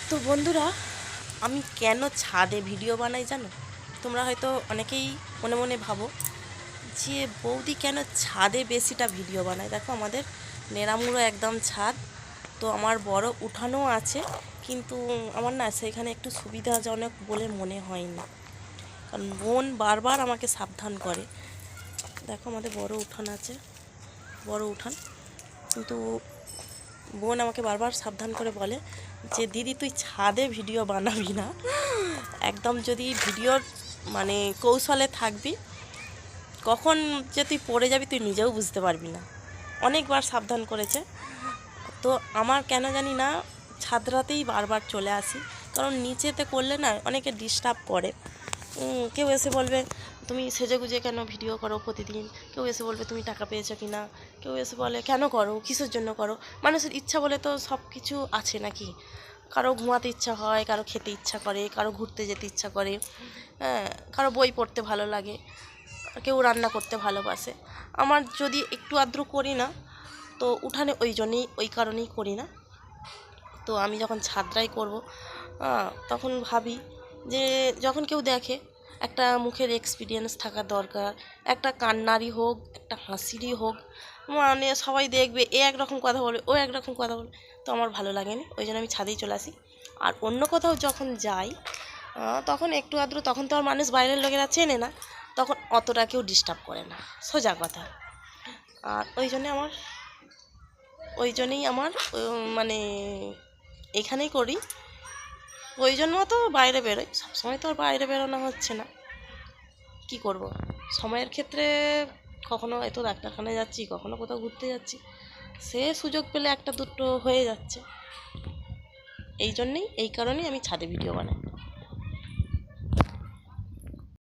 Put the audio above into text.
তো বন্ধুরা, আমি কেন ছাদে ভিডিও বানাই জানো? তোমরা হয়তো অনেকেই মনে মনে ভাবো যে বৌদি কেন ছাদে বেশিটা ভিডিও বানায়। দেখো, আমাদের নেড়ামুড়ো একদম ছাদ, তো আমার বড় উঠানও আছে, কিন্তু আমার না সেখানে একটু সুবিধাজনক বলে মনে হয়নি, কারণ বোন বারবার আমাকে সাবধান করে। দেখো, আমাদের বড় উঠান আছে, বড় উঠান, কিন্তু বোন আমাকে বারবার সাবধান করে বলে যে দিদি তুই ছাদে ভিডিও বানাবি না, একদম যদি ভিডিওর মানে কৌশলে থাকবি, কখন যে তুই পড়ে যাবি তুই নিজেও বুঝতে পারবি না। অনেকবার সাবধান করেছে। তো আমার কেন জানি না ছাদরাতেই বারবার চলে আসি, কারণ নিচেতে করলে না অনেকে ডিস্টার্ব করে। কেউ এসে বলবে তুমি সেজেগুজে কেন ভিডিও করো প্রতিদিন, কেউ এসে বলবে তুমি টাকা পেয়েছো কি না, কেউ এসে বলে কেন করো, কিসের জন্য করো। মানুষের ইচ্ছা বলে তো সব কিছু আছে নাকি? কারো ঘুমাতে ইচ্ছা হয়, কারো খেতে ইচ্ছা করে, কারো ঘুরতে যেতে ইচ্ছা করে, হ্যাঁ, কারো বই পড়তে ভালো লাগে, কেউ রান্না করতে ভালোবাসে। আমার যদি একটু আধটু করি না, তো উঠানে ওই কারণেই করি না। তো আমি যখন ছাদরাই করব, তখন ভাবি যে যখন কেউ দেখে, একটা মুখের এক্সপিরিয়েন্স থাকা দরকার, একটা কান্নারই হোক, একটা হাসিরই হোক, মানে সবাই দেখবে এ একরকম কথা বলবে, ও একরকম কথা বলবে, তো আমার ভালো লাগেনি। ওই জন্য আমি ছাদেই চলে আসি। আর অন্য কোথাও যখন যাই, তখন একটু আধটু, তখন তো আর মানুষ বাইরের লোকেরা চেনে না, তখন অতটা কেউ ডিস্টার্ব করে না, সোজা কথা। আর ওই জন্যই আমার মানে এখানেই করি, প্রয়োজন মতো বাইরে বেরোই। সবসময় তো আর বাইরে বেরোনো হচ্ছে না, কি করব। সময়ের ক্ষেত্রে কখনো হয়তো ডাক্তারখানায় যাচ্ছি, কখনো কোথাও ঘুরতে যাচ্ছি, সে সুযোগ পেলে একটা দুটো হয়ে যাচ্ছে। এই কারণেই আমি ছাদে ভিডিও বানাই।